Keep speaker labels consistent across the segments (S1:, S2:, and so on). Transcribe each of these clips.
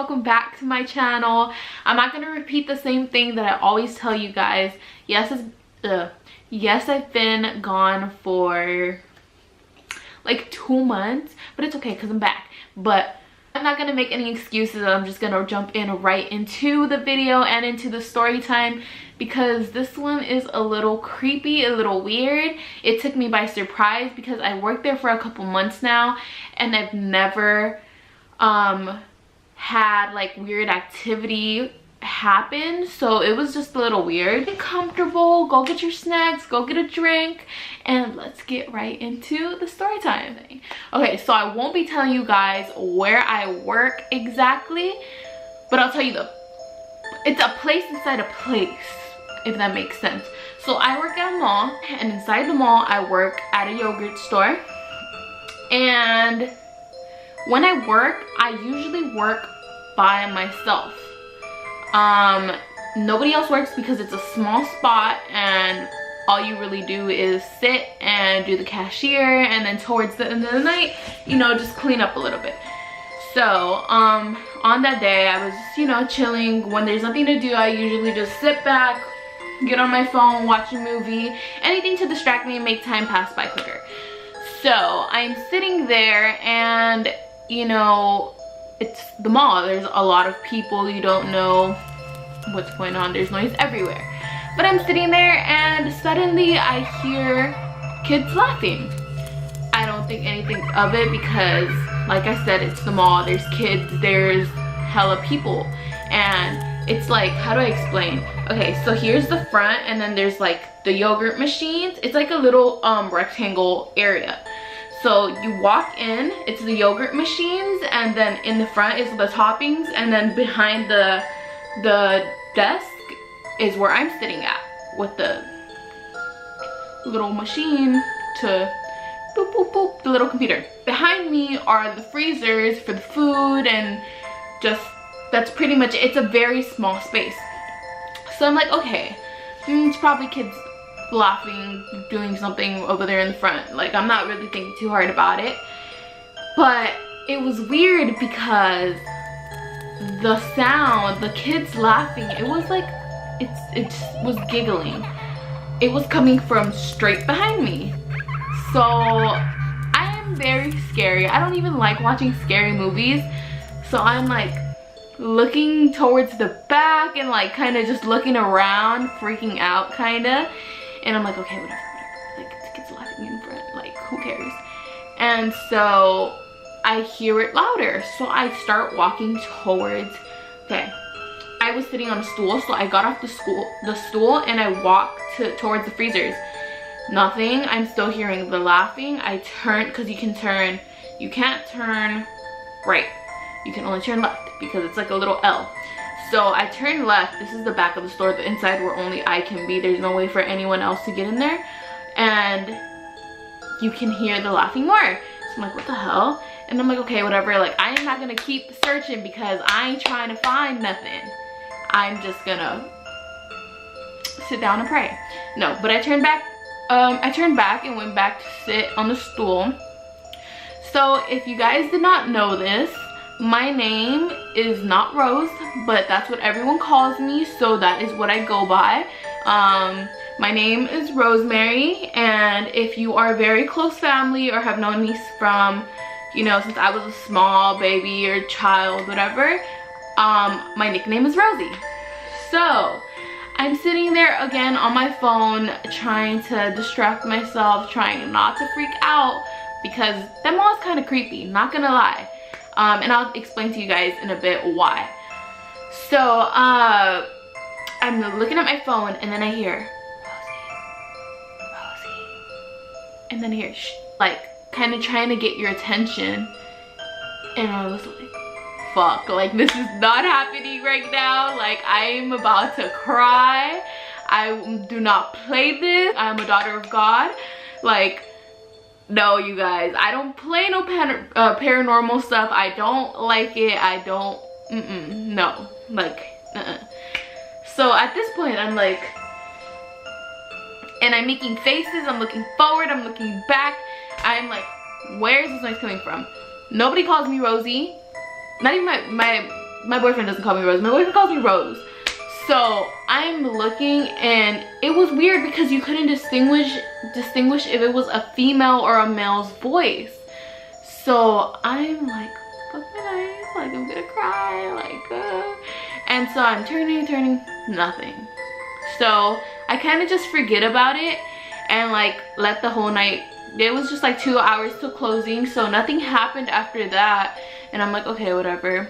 S1: welcome back to my channel. I'm not going to repeat the same thing that I always tell you guys. Yes, I've been gone for like 2 months, but it's okay because I'm back. But I'm not going to make any excuses. I'm just going to jump in right into the video and into the story time, because this one is a little creepy, a little weird. It took me by surprise because I worked there for a couple months now and I've never had like weird activity happen, so it was just a little weird. Get comfortable, go get your snacks, go get a drink, and let's get right into the story time. Okay, so I won't be telling you guys where I work exactly, but I'll tell you it's a place inside a place, if that makes sense. So I work at a mall, and inside the mall I work at a yogurt store. And when I work, I usually work by myself. Nobody else works because it's a small spot and all you really do is sit and do the cashier, and then towards the end of the night, you know, just clean up a little bit. So on that day I was just, you know, chilling. When there's nothing to do, I usually just sit back, get on my phone, watch a movie, anything to distract me and make time pass by quicker. So I'm sitting there, and you know, it's the mall. There's a lot of people. You don't know what's going on. There's noise everywhere. But I'm sitting there and suddenly I hear kids laughing. I don't think anything of it because, like I said, it's the mall. There's kids, there's hella people. And it's like, how do I explain? Okay, so here's the front, and then there's like the yogurt machines. It's like a little rectangle area. So you walk in, it's the yogurt machines, and then in the front is the toppings, and then behind the desk is where I'm sitting at with the little machine to boop boop boop, the little computer. Behind me are the freezers for the food, and just that's pretty much it. It's a very small space. So I'm like, okay, it's probably kids laughing, doing something over there in the front. Like, I'm not really thinking too hard about it. But it was weird because the sound, the kids laughing, it was like, it was giggling. It was coming from straight behind me. So I am very scary. I don't even like watching scary movies. So I'm like looking towards the back and like kind of just looking around, freaking out kind of. And I'm like, okay, whatever. Like, the kids laughing in front, like, who cares? And so I hear it louder. So I start walking towards, okay, I was sitting on a stool, so I got off the stool and I walked towards the freezers. Nothing. I'm still hearing the laughing. I turned, because you can't turn right. You can only turn left because it's like a little L. So I turned left. This is the back of the store, the inside where only I can be. There's no way for anyone else to get in there. And you can hear the laughing more. So I'm like, what the hell? And I'm like, okay, whatever. Like, I am not going to keep searching because I ain't trying to find nothing. I'm just going to sit down and pray. No, but I turned back. I turned back and went back to sit on the stool. So if you guys did not know this, my name is not Rose, but that's what everyone calls me, so that is what I go by. My name is Rosemary, and if you are a very close family or have known me from, you know, since I was a small baby or child, whatever, my nickname is Rosie. So I'm sitting there again on my phone, trying to distract myself, trying not to freak out, because that mall is kind of creepy, not gonna lie. And I'll explain to you guys in a bit why. So I'm looking at my phone, and then I hear Rosie, and then I hear like kind of trying to get your attention, and I was like, fuck, like this is not happening right now. Like, I'm about to cry. I do not play this. I'm a daughter of God. Like, no, you guys, I don't play no paranormal stuff. I don't like it. I don't, no, like, So at this point, I'm like, and I'm making faces. I'm looking forward. I'm looking back. I'm like, where is this noise coming from? Nobody calls me Rosie. Not even my boyfriend doesn't call me Rose, my boyfriend calls me Rose. So I'm looking and it was weird because you couldn't distinguish if it was a female or a male's voice. So I'm like, fuck my life, like I'm gonna cry, like and so I'm turning, nothing. So I kind of just forget about it and like let the whole night, it was just like 2 hours till closing, so nothing happened after that. And I'm like, okay, whatever.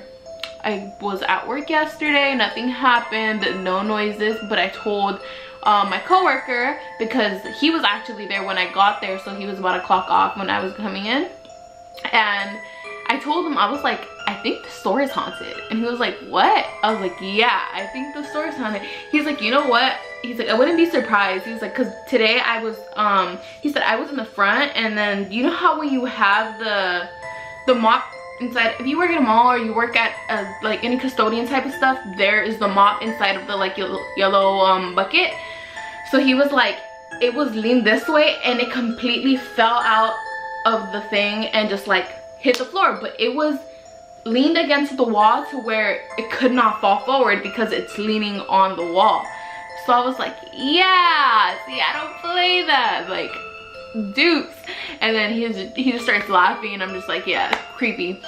S1: I was at work yesterday, nothing happened, no noises, but I told my coworker, because he was actually there when I got there, so he was about to clock off when I was coming in, and I told him, I was like, I think the store is haunted. And he was like, what? I was like, yeah, I think the store is haunted. He's like, you know what? He's like, I wouldn't be surprised. He was like, because today I was, he said I was in the front, and then you know how when you have the mop inside, if you work at a mall or you work at like any custodian type of stuff, there is the mop inside of the like yellow bucket. So he was like, it was leaned this way and it completely fell out of the thing and just like hit the floor, but it was leaned against the wall to where it could not fall forward because it's leaning on the wall. So I was like, yeah, see, I don't play that, like, dupes. And then he just starts laughing and I'm just like, yeah, creepy.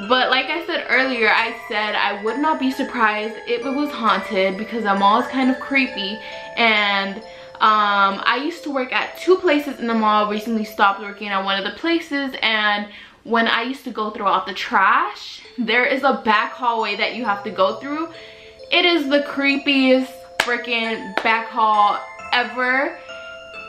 S1: But like I said earlier, I said I would not be surprised if it was haunted because the mall is kind of creepy. And I used to work at 2 places in the mall, recently stopped working at one of the places, and when I used to go throw out the trash, there is a back hallway that you have to go through. It is the creepiest freaking back hall ever.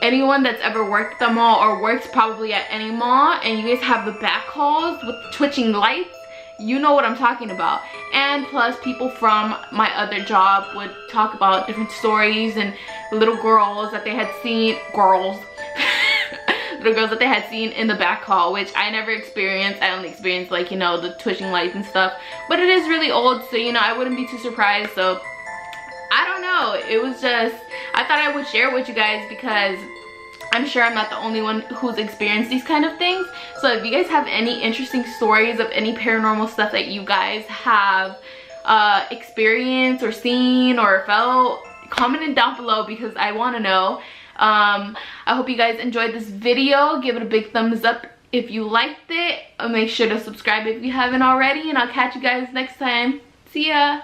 S1: Anyone that's ever worked at the mall or works probably at any mall and you guys have the back halls with twitching lights, you know what I'm talking about. And plus people from my other job would talk about different stories and little girls that they had seen, little girls that they had seen in the back hall, which I never experienced. I only experienced like, you know, the twitching lights and stuff, but it is really old, so you know, I wouldn't be too surprised. So I don't know, it was just, I thought I would share with you guys because I'm sure I'm not the only one who's experienced these kind of things. So if you guys have any interesting stories of any paranormal stuff that you guys have experienced or seen or felt, comment it down below because I want to know. I hope you guys enjoyed this video. Give it a big thumbs up if you liked it. Make sure to subscribe if you haven't already, and I'll catch you guys next time. See ya.